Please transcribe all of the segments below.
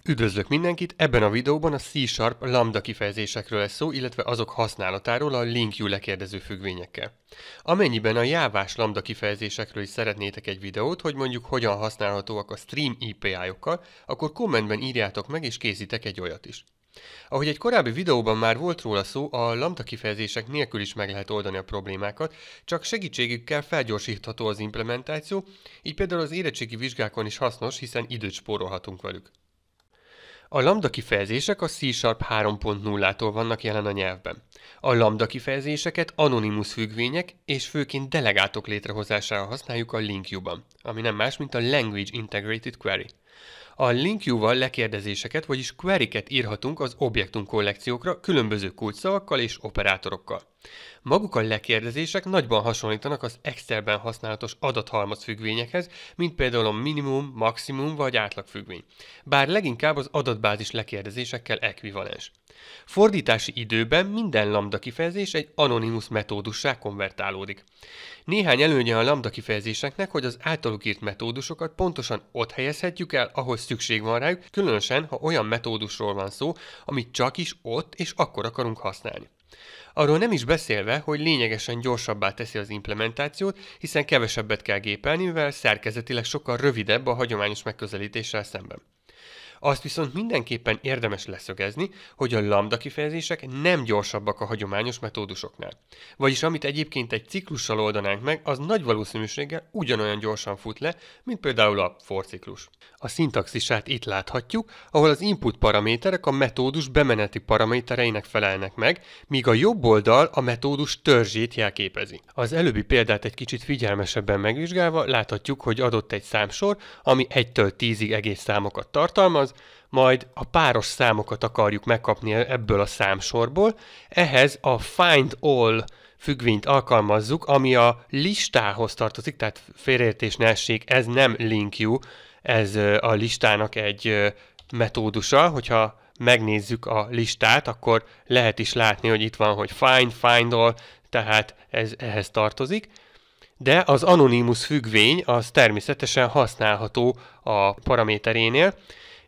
Üdvözlök mindenkit! Ebben a videóban a C# lambda kifejezésekről lesz szó, illetve azok használatáról a LinkU lekérdező függvényekkel. Amennyiben a jávás lambda kifejezésekről is szeretnétek egy videót, hogy mondjuk hogyan használhatóak a Stream API-okkal, akkor kommentben írjátok meg és készítek egy olyat is. Ahogy egy korábbi videóban már volt róla szó, a lambda kifejezések nélkül is meg lehet oldani a problémákat, csak segítségükkel felgyorsítható az implementáció, így például az érettségi vizsgákon is hasznos, hiszen időt spórolhatunk velük. A lambda kifejezések a C# 3.0-tól vannak jelen a nyelvben. A lambda kifejezéseket anonimus függvények és főként delegátok létrehozására használjuk a LinkU-ban, ami nem más, mint a Language Integrated Query. A LinkU-val lekérdezéseket, vagyis queryket írhatunk az objektum kollekciókra különböző kulcsszavakkal és operátorokkal. Maguk a lekérdezések nagyban hasonlítanak az Excelben használatos adathalmaz függvényekhez, mint például a minimum, maximum vagy átlag függvény, bár leginkább az adatbázis lekérdezésekkel ekvivalens. Fordítási időben minden lambda kifejezés egy anonimus metódussá konvertálódik. Néhány előnye a lambda kifejezéseknek, hogy az általuk írt metódusokat pontosan ott helyezhetjük el, ahol szükség van rájuk, különösen, ha olyan metódusról van szó, amit csak is ott és akkor akarunk használni. Arról nem is beszélve, hogy lényegesen gyorsabbá teszi az implementációt, hiszen kevesebbet kell gépelni, mivel szerkezetileg sokkal rövidebb a hagyományos megközelítéssel szemben. Azt viszont mindenképpen érdemes leszögezni, hogy a lambda kifejezések nem gyorsabbak a hagyományos metódusoknál. Vagyis amit egyébként egy ciklussal oldanánk meg, az nagy valószínűséggel ugyanolyan gyorsan fut le, mint például a for ciklus. A szintaxisát itt láthatjuk, ahol az input paraméterek a metódus bemeneti paramétereinek felelnek meg, míg a jobb oldal a metódus törzsét jelképezi. Az előbbi példát egy kicsit figyelmesebben megvizsgálva láthatjuk, hogy adott egy számsor, ami 1-től 10-ig egész számokat tartalmaz, majd a páros számokat akarjuk megkapni ebből a számsorból, ehhez a find all függvényt alkalmazzuk, ami a listához tartozik, tehát félreértés ne essék, ez nem LinkU, ez a listának egy metódusa, hogyha megnézzük a listát, akkor lehet is látni, hogy itt van, hogy find all, tehát ez ehhez tartozik. De az anonimus függvény az természetesen használható a paraméterénél,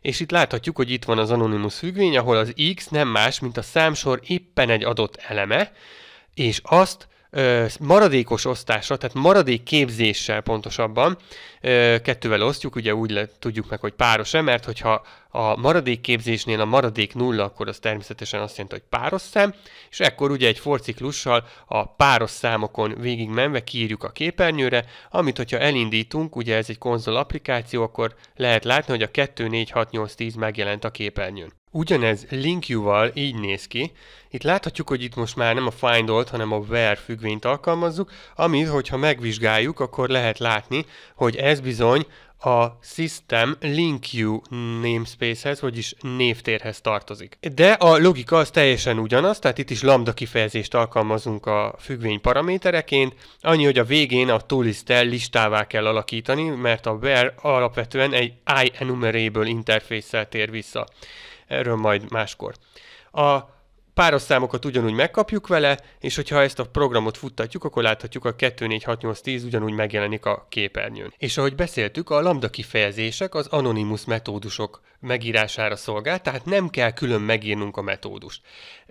és itt láthatjuk, hogy itt van az anonimus függvény, ahol az x nem más, mint a számsor éppen egy adott eleme, és azt maradékos osztásra, tehát maradék képzéssel pontosabban kettővel osztjuk, ugye úgy tudjuk meg, hogy páros-e, mert hogyha a maradék képzésnél a maradék nulla, akkor az természetesen azt jelenti, hogy páros szám, és ekkor ugye egy for ciklussal a páros számokon végigmenve kiírjuk a képernyőre, amit hogyha elindítunk, ugye ez egy konzol applikáció, akkor lehet látni, hogy a 2, 4, 6, 8, 10 megjelent a képernyőn. Ugyanez LinkU-val így néz ki. Itt láthatjuk, hogy itt most már nem a find all-t, hanem a where függvényt alkalmazzuk, amit, hogyha megvizsgáljuk, akkor lehet látni, hogy ez bizony a System LinkU namespace-hez, vagyis névtérhez tartozik. De a logika az teljesen ugyanaz, tehát itt is lambda kifejezést alkalmazunk a függvény paramétereként, annyi, hogy a végén a toList-tel listává kell alakítani, mert a where alapvetően egy IEnumerable interface-szel tér vissza. Erről majd máskor. A páros számokat ugyanúgy megkapjuk vele, és hogyha ezt a programot futtatjuk, akkor láthatjuk a 2, 4, 6, 8, 10 ugyanúgy megjelenik a képernyőn. És ahogy beszéltük, a lambda kifejezések az anonimus metódusok megírására szolgál, tehát nem kell külön megírnunk a metódust.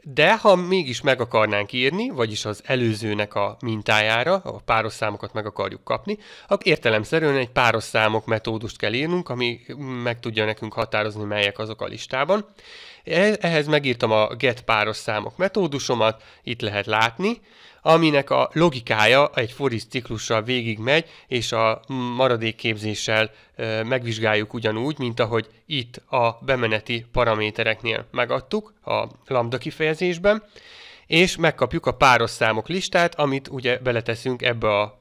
De ha mégis meg akarnánk írni, vagyis az előzőnek a mintájára, a páros számokat meg akarjuk kapni, akkor értelemszerűen egy páros számok metódust kell írnunk, ami meg tudja nekünk határozni, melyek azok a listában. Ehhez megírtam a get páros számok metódusomat, itt lehet látni, aminek a logikája egy for each ciklussal végigmegy, és a maradék képzéssel megvizsgáljuk ugyanúgy, mint ahogy itt a bemeneti paramétereknél megadtuk a lambda kifejezésben, és megkapjuk a páros számok listát, amit ugye beleteszünk ebbe a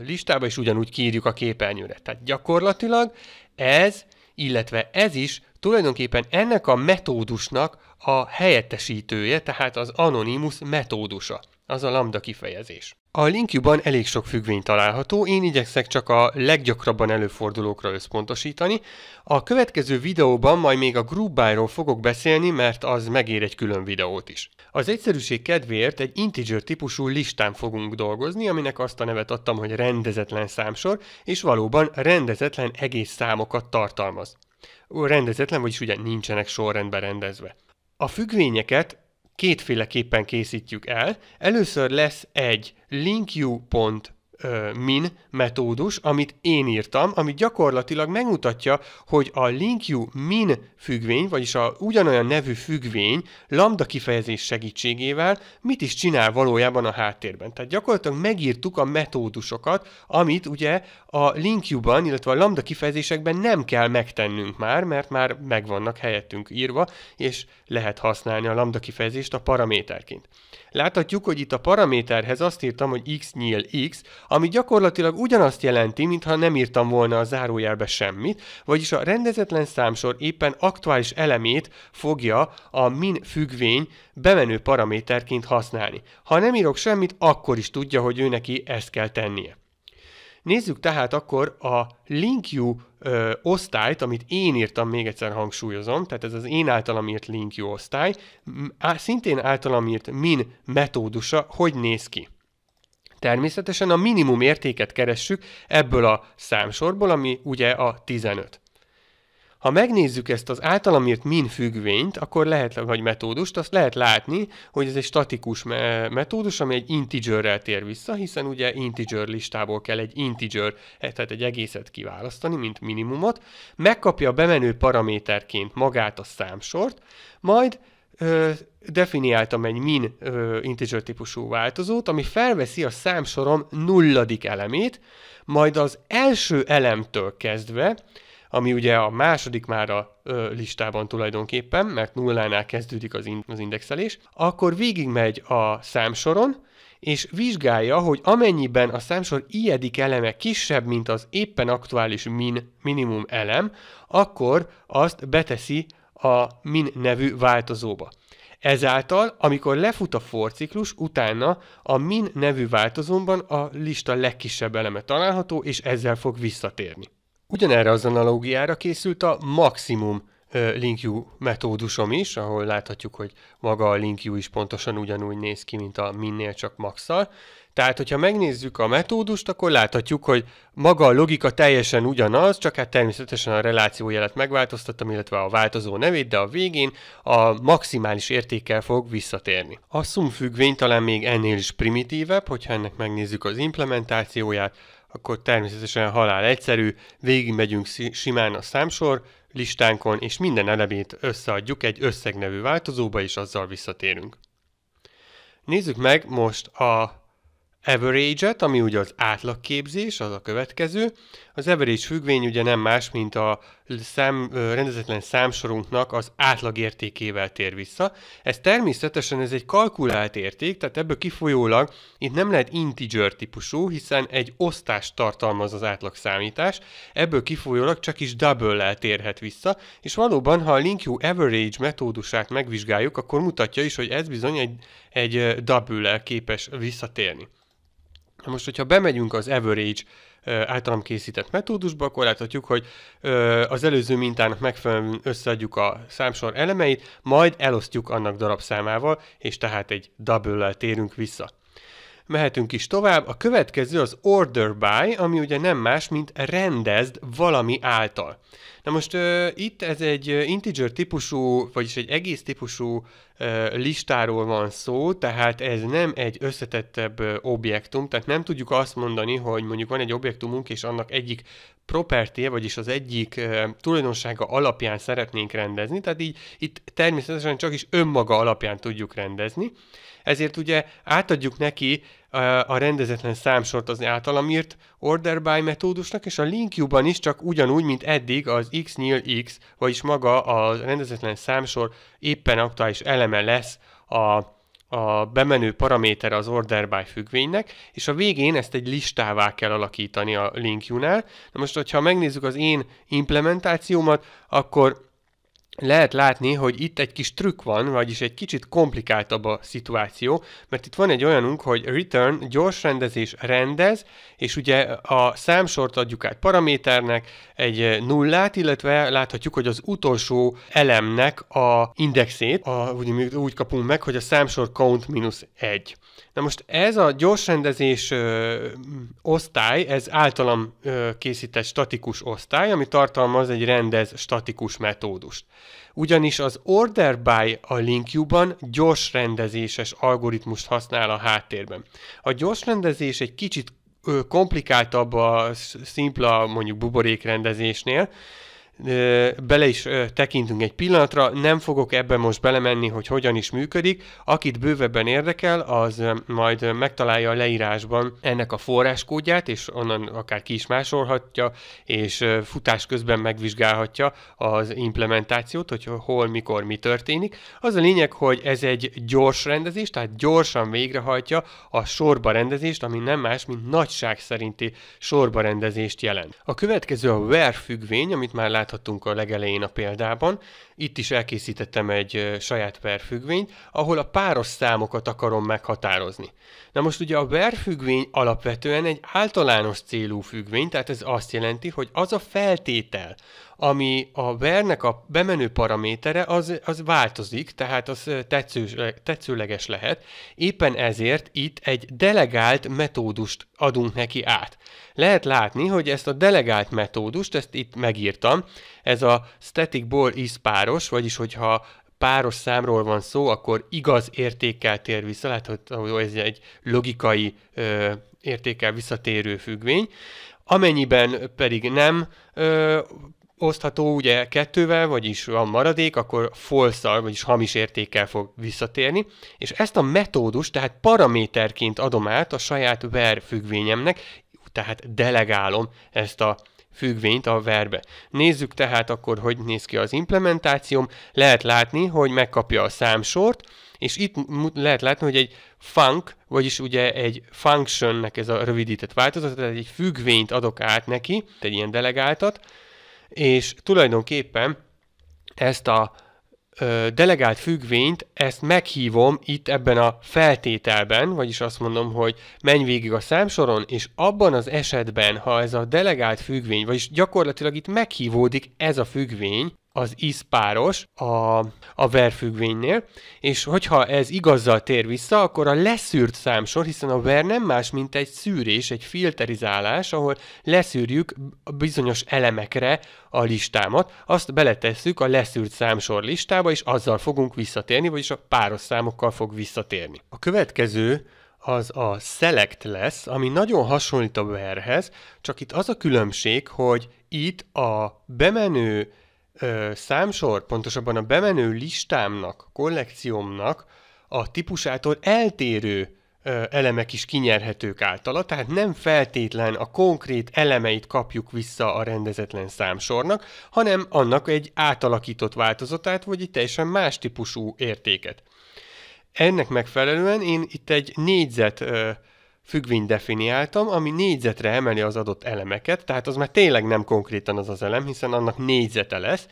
listába, és ugyanúgy kiírjuk a képernyőre. Tehát gyakorlatilag ez, illetve ez is tulajdonképpen ennek a metódusnak a helyettesítője, tehát az anonimus metódusa, az a lambda kifejezés. A LinkU-ban elég sok függvény található, én igyekszek csak a leggyakrabban előfordulókra összpontosítani. A következő videóban majd még a group by-ról fogok beszélni, mert az megér egy külön videót is. Az egyszerűség kedvéért egy integer típusú listán fogunk dolgozni, aminek azt a nevet adtam, hogy rendezetlen számsor, és valóban rendezetlen egész számokat tartalmaz. rendezetlen, vagyis ugye nincsenek sorrendben rendezve. A függvényeket kétféleképpen készítjük el. Először lesz egy linkyou.min metódus, amit én írtam, ami gyakorlatilag megmutatja, hogy a linkyou.min függvény, vagyis a ugyanolyan nevű függvény lambda kifejezés segítségével mit is csinál valójában a háttérben. Tehát gyakorlatilag megírtuk a metódusokat, amit ugye a linkyou-ban, illetve a lambda kifejezésekben nem kell megtennünk már, mert már megvannak helyettünk írva, és lehet használni a lambda kifejezést a paraméterként. Láthatjuk, hogy itt a paraméterhez azt írtam, hogy x nyíl x, ami gyakorlatilag ugyanazt jelenti, mintha nem írtam volna a zárójelbe semmit, vagyis a rendezetlen számsor éppen aktuális elemét fogja a min függvény bemenő paraméterként használni. Ha nem írok semmit, akkor is tudja, hogy ő neki ezt kell tennie. Nézzük tehát akkor a linkyou osztályt, amit én írtam, még egyszer hangsúlyozom, tehát ez az én általam írt linkyou osztály, szintén általam írt min metódusa, hogy néz ki. Természetesen a minimum értéket keressük ebből a számsorból, ami ugye a 15. Ha megnézzük ezt az általam írt min függvényt, akkor lehet, vagy metódust, azt lehet látni, hogy ez egy statikus metódus, ami egy integerrel tér vissza, hiszen ugye integer listából kell egy integer, tehát egy egészet kiválasztani, mint minimumot, megkapja bemenő paraméterként magát a számsort, majd definiáltam egy min integer típusú változót, ami felveszi a számsorom nulladik elemét, majd az első elemtől kezdve, ami ugye a második már a listában tulajdonképpen, mert nullánál kezdődik az indexelés, akkor végigmegy a számsoron, és vizsgálja, hogy amennyiben a számsor iedik eleme kisebb, mint az éppen aktuális minimum elem, akkor azt beteszi a min nevű változóba. Ezáltal, amikor lefut a for ciklus, utána a min nevű változóban a lista legkisebb eleme található, és ezzel fog visszatérni. Ugyanerre az analógiára készült a maximum linkyou metódusom is, ahol láthatjuk, hogy maga a linkyou is pontosan ugyanúgy néz ki, mint a minnél, csak max-szal. Tehát, hogyha megnézzük a metódust, akkor láthatjuk, hogy maga a logika teljesen ugyanaz, csak hát természetesen a relációjelet megváltoztattam, illetve a változó nevét, de a végén a maximális értékkel fog visszatérni. A sum függvény talán még ennél is primitívebb, hogyha ennek megnézzük az implementációját, akkor természetesen halál egyszerű, végigmegyünk simán a számsor listánkon, és minden elemét összeadjuk egy összegnevű változóba, és azzal visszatérünk. Nézzük meg most a average-et, ami ugye az átlagképzés, az a következő. Az average függvény ugye nem más, mint a rendezetlen számsorunknak az átlagértékével tér vissza. Ez természetesen egy kalkulált érték, tehát ebből kifolyólag itt nem lehet integer típusú, hiszen egy osztást tartalmaz az átlagszámítás, ebből kifolyólag csak is double-lel térhet vissza, és valóban, ha a linkyou average metódusát megvizsgáljuk, akkor mutatja is, hogy ez bizony egy double-lel képes visszatérni. Most, hogyha bemegyünk az average általam készített metódusba, akkor láthatjuk, hogy az előző mintának megfelelően összeadjuk a számsor elemeit, majd elosztjuk annak darabszámával, és tehát egy double-lel térünk vissza. Mehetünk is tovább. A következő az order by, ami ugye nem más, mint rendezd valami által. Na most itt ez egy integer típusú, vagyis egy egész típusú listáról van szó, tehát ez nem egy összetettebb objektum, tehát nem tudjuk azt mondani, hogy mondjuk van egy objektumunk, és annak egyik property, vagyis az egyik tulajdonsága alapján szeretnénk rendezni, tehát így itt természetesen csak is önmaga alapján tudjuk rendezni. Ezért ugye átadjuk neki a rendezetlen számsort az általam írt order by metódusnak, és a linkyou-ban is csak ugyanúgy, mint eddig az x nyíl x, vagyis maga a rendezetlen számsor éppen aktuális eleme lesz a bemenő paraméter az order by függvénynek, és a végén ezt egy listává kell alakítani a linkyou-nál. Na most, hogyha megnézzük az én implementációmat, akkor lehet látni, hogy itt egy kis trükk van, vagyis egy kicsit komplikáltabb a szituáció, mert itt van egy olyanunk, hogy return, gyors rendezés rendez, és ugye a számsort adjuk át paraméternek, egy nullát, illetve láthatjuk, hogy az utolsó elemnek a indexét, úgy kapunk meg, hogy a számsor count -1. Na most ez a gyors rendezés osztály, ez általam készített statikus osztály, ami tartalmaz egy rendez statikus metódust. Ugyanis az order by a LinkUban gyors rendezéses algoritmust használ a háttérben. A gyors rendezés egy kicsit komplikáltabb a szimpla mondjuk buborékrendezésnél, bele is tekintünk egy pillanatra, nem fogok ebben most belemenni, hogy hogyan is működik. Akit bővebben érdekel, az majd megtalálja a leírásban ennek a forráskódját, és onnan akár ki is másolhatja, és futás közben megvizsgálhatja az implementációt, hogy hol, mikor, mi történik. Az a lényeg, hogy ez egy gyors rendezés, tehát gyorsan végrehajtja a sorba rendezést, ami nem más, mint nagyság szerinti sorba rendezést jelent. A következő a where függvény, amit már láthattunk a legelején a példában. Itt is elkészítettem egy saját where függvényt, ahol a páros számokat akarom meghatározni. Na most ugye a where függvény alapvetően egy általános célú függvény, tehát ez azt jelenti, hogy az a feltétel, ami a where-nek a bemenő paramétere, az változik, tehát az tetszőleges lehet. Éppen ezért itt egy delegált metódust adunk neki át. Lehet látni, hogy ezt a delegált metódust, ezt itt megírtam, ez a static ball is páros, vagyis hogyha páros számról van szó, akkor igaz értékkel tér vissza, látható, ez egy logikai értékkel visszatérő függvény. Amennyiben pedig nem osztható ugye kettővel, vagyis van maradék, akkor false-szal, vagyis hamis értékkel fog visszatérni, és ezt a metódust, tehát paraméterként adom át a saját where függvényemnek, tehát delegálom ezt a függvényt a where-be. Nézzük tehát akkor, hogy néz ki az implementációm. Lehet látni, hogy megkapja a számsort, és itt lehet látni, hogy egy func, vagyis ugye egy functionnek ez a rövidített változat, tehát egy függvényt adok át neki, egy ilyen delegáltat, és tulajdonképpen ezt a delegált függvényt, ezt meghívom itt ebben a feltételben, vagyis azt mondom, hogy menj végig a számsoron, és abban az esetben, ha ez a delegált függvény, vagyis gyakorlatilag itt meghívódik ez a függvény, az is páros a where függvénynél, és hogyha ez igazzal tér vissza, akkor a leszűrt számsor, hiszen a where nem más, mint egy szűrés, egy filterizálás, ahol leszűrjük bizonyos elemekre a listámat, azt beletesszük a leszűrt számsor listába, és azzal fogunk visszatérni, vagyis a páros számokkal fog visszatérni. A következő az a select lesz, ami nagyon hasonlít a where-hez, csak itt az a különbség, hogy itt a bemenő számsor, pontosabban a bemenő listámnak, kollekciómnak a típusától eltérő elemek is kinyerhetők általa, tehát nem feltétlen a konkrét elemeit kapjuk vissza a rendezetlen számsornak, hanem annak egy átalakított változatát, vagy egy teljesen más típusú értéket. Ennek megfelelően én itt egy négyzet függvényt definiáltam, ami négyzetre emeli az adott elemeket, tehát az már tényleg nem konkrétan az az elem, hiszen annak négyzete lesz,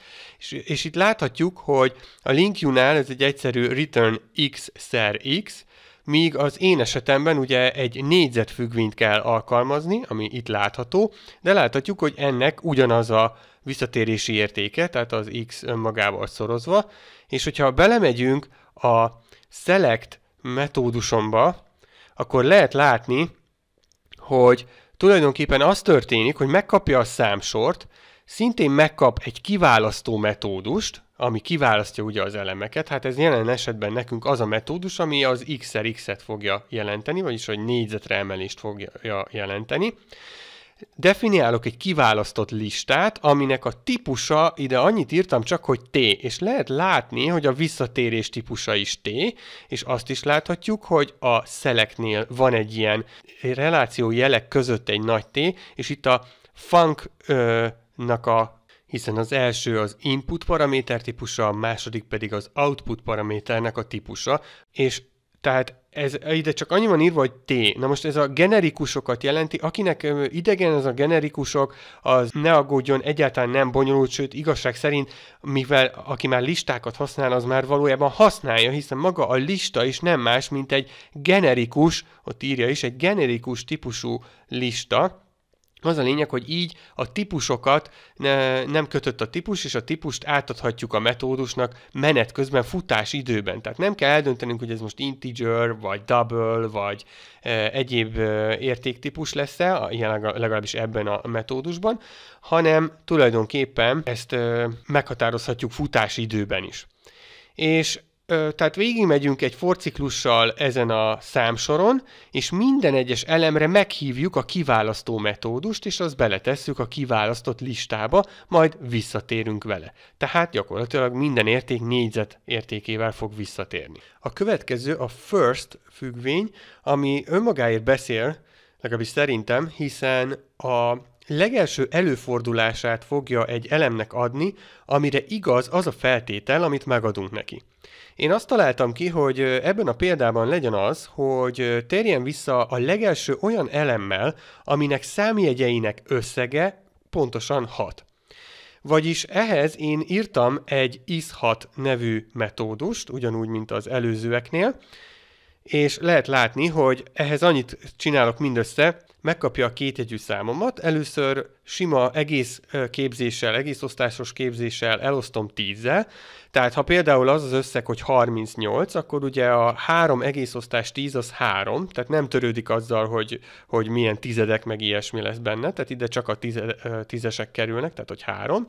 és itt láthatjuk, hogy a LinkU-nál ez egy egyszerű return x*x, míg az én esetemben ugye egy négyzet függvényt kell alkalmazni, ami itt látható, de láthatjuk, hogy ennek ugyanaz a visszatérési értéke, tehát az x önmagával szorozva, és hogyha belemegyünk a select metódusomba, akkor lehet látni, hogy tulajdonképpen az történik, hogy megkapja a számsort, szintén megkap egy kiválasztó metódust, ami kiválasztja ugye az elemeket, hát ez jelen esetben nekünk az a metódus, ami az x-szer x-et fogja jelenteni, vagyis hogy négyzetre emelést fogja jelenteni. Definiálok egy kiválasztott listát, aminek a típusa, ide annyit írtam csak, hogy T, és lehet látni, hogy a visszatérés típusa is T, és azt is láthatjuk, hogy a selectnél van egy ilyen reláció jelek között egy nagy T, és itt a func-nak hiszen az első az input paraméter típusa, a második pedig az output paraméternek a típusa, és Tehát ez ide csak annyi van írva, hogy T. Na most ez a generikusokat jelenti, akinek idegen ez a generikusok, az ne aggódjon, egyáltalán nem bonyolult, sőt igazság szerint, mivel aki már listákat használ, az már valójában használja, hiszen maga a lista is nem más, mint egy generikus, ott írja is, egy generikus típusú lista. Az a lényeg, hogy így a típusokat nem kötött a típus, és a típust átadhatjuk a metódusnak menet közben, futás időben. Tehát nem kell eldöntenünk, hogy ez most integer, vagy double, vagy egyéb értéktípus lesz-e, legalábbis ebben a metódusban, hanem tulajdonképpen ezt meghatározhatjuk futás időben is. És tehát végigmegyünk egy for ciklussal ezen a számsoron, és minden egyes elemre meghívjuk a kiválasztó metódust, és azt beletesszük a kiválasztott listába, majd visszatérünk vele. Tehát gyakorlatilag minden érték négyzet értékével fog visszatérni. A következő a first függvény, ami önmagáért beszél, legalábbis szerintem, hiszen a legelső előfordulását fogja egy elemnek adni, amire igaz az a feltétel, amit megadunk neki. Én azt találtam ki, hogy ebben a példában legyen az, hogy térjen vissza a legelső olyan elemmel, aminek számjegyeinek összege pontosan 6. Vagyis ehhez én írtam egy is6 nevű metódust, ugyanúgy, mint az előzőeknél, és lehet látni, hogy ehhez annyit csinálok mindössze, megkapja a kétjegyű számomat, először sima egész képzéssel, egész osztásos képzéssel elosztom 10-zel, tehát ha például az az összeg, hogy 38, akkor ugye a 3 egész osztás 10 az 3, tehát nem törődik azzal, hogy milyen tizedek meg ilyesmi lesz benne, tehát ide csak a tízesek kerülnek, tehát hogy 3.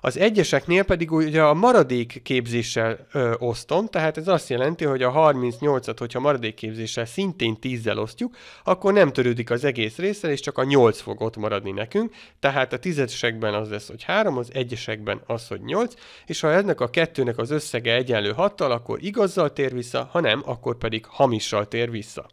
Az egyeseknél pedig ugye a maradék képzéssel osztom, tehát ez azt jelenti, hogy a 38-at, hogyha maradék képzéssel szintén 10-zel osztjuk, akkor nem törődik az egész résszel, és csak a 8 fog ott maradni nekünk, tehát a tízesekben az lesz, hogy 3, az egyesekben az, hogy 8, és ha ennek a kettőnek az összege egyenlő 6-tal, akkor igazzal tér vissza, ha nem, akkor pedig hamissal tér vissza.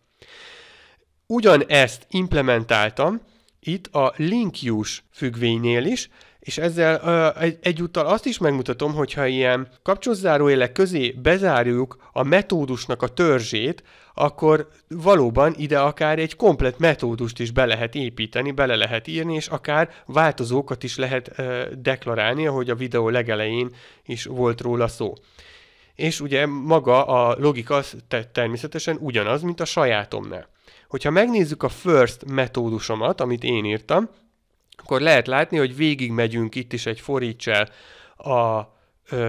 Ugyanezt implementáltam itt a link-use függvénynél is, és ezzel egyúttal azt is megmutatom, hogyha ilyen kapcsolózárójelek közé bezárjuk a metódusnak a törzsét, akkor valóban ide akár egy komplett metódust is be lehet építeni, bele lehet írni, és akár változókat is lehet deklarálni, ahogy a videó legelején is volt róla szó. És ugye maga a logika természetesen ugyanaz, mint a sajátomnál. Hogyha megnézzük a first metódusomat, amit én írtam, akkor lehet látni, hogy végigmegyünk itt is egy for each-el a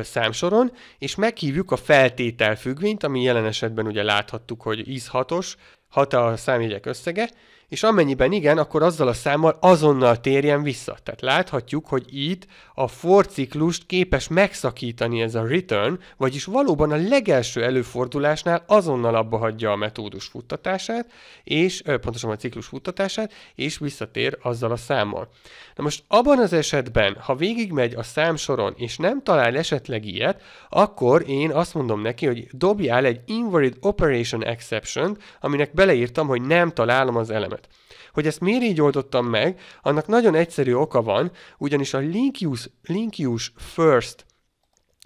számsoron, és meghívjuk a feltétel függvényt, ami jelen esetben ugye láthattuk, hogy is6-os, 6 a számjegyek összege, és amennyiben igen, akkor azzal a számmal azonnal térjen vissza. Tehát láthatjuk, hogy itt a for ciklust képes megszakítani ez a return, vagyis valóban a legelső előfordulásnál azonnal abba hagyja a metódus futtatását, és pontosan a ciklus futtatását, és visszatér azzal a számmal. Na most abban az esetben, ha végigmegy a számsoron, és nem talál esetleg ilyet, akkor én azt mondom neki, hogy dobjál egy invalid operation exception, aminek beleírtam, hogy nem találom az elemet. Hogy ezt miért így oldottam meg, annak nagyon egyszerű oka van, ugyanis a link-use first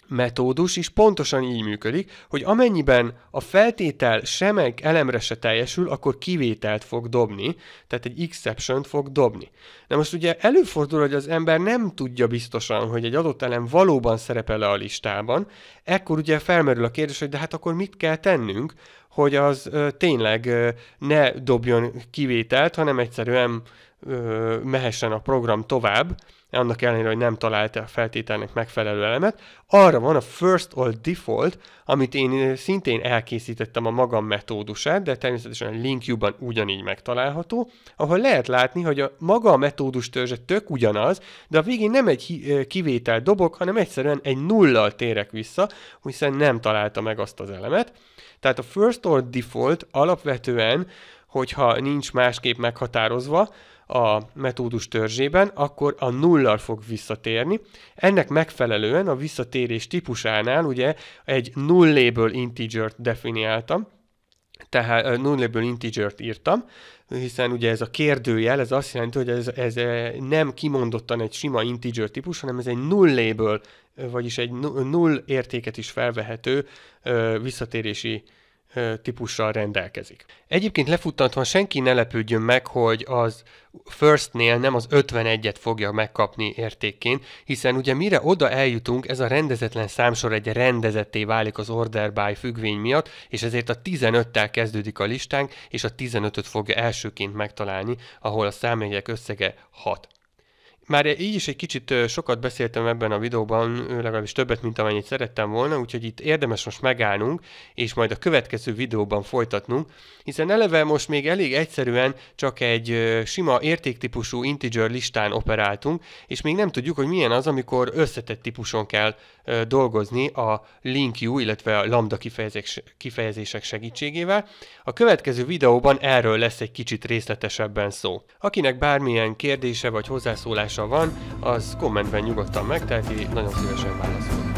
metódus is pontosan így működik, hogy amennyiben a feltétel semmelyik elemre se teljesül, akkor kivételt fog dobni, tehát egy exception-t fog dobni. Na most ugye előfordul, hogy az ember nem tudja biztosan, hogy egy adott elem valóban szerepel-e a listában, ekkor ugye felmerül a kérdés, hogy de hát akkor mit kell tennünk, hogy az tényleg ne dobjon kivételt, hanem egyszerűen mehessen a program tovább, annak ellenére, hogy nem találta a feltételnek megfelelő elemet. Arra van a first or default, amit én szintén elkészítettem a magam metódusát, de természetesen a LinkU-ban ugyanígy megtalálható, ahol lehet látni, hogy maga a metódus törzse tök ugyanaz, de a végén nem egy kivétel dobok, hanem egyszerűen egy nullal térek vissza, hiszen nem találta meg azt az elemet. Tehát a first or default alapvetően, hogyha nincs másképp meghatározva a metódus törzsében, akkor a nullal fog visszatérni. Ennek megfelelően a visszatérés típusánál ugye egy nullable integert definiáltam, tehát nullable integert írtam, hiszen ugye ez a kérdőjel, ez azt jelenti, hogy ez nem kimondottan egy sima integer típus, hanem ez egy nullable, vagyis egy null értéket is felvehető visszatérési típussal rendelkezik. Egyébként lefuttatva senki ne lepődjön meg, hogy az firstnél nem az 51-et fogja megkapni értékként, hiszen ugye mire oda eljutunk, ez a rendezetlen számsor egy rendezetté válik az order by függvény miatt, és ezért a 15-tel kezdődik a listánk, és a 15-öt fogja elsőként megtalálni, ahol a számjegyek összege 6. Már így is egy kicsit sokat beszéltem ebben a videóban, legalábbis többet, mint amennyit szerettem volna, úgyhogy itt érdemes most megállnunk, és majd a következő videóban folytatnunk, hiszen eleve most még elég egyszerűen csak egy sima értéktípusú integer listán operáltunk, és még nem tudjuk, hogy milyen az, amikor összetett típuson kell dolgozni a LINQ, illetve a lambda kifejezések segítségével. A következő videóban erről lesz egy kicsit részletesebben szó. Akinek bármilyen kérdése vagy hozzászólása van, az kommentben nyugodtan megteheti, nagyon szívesen válaszolok.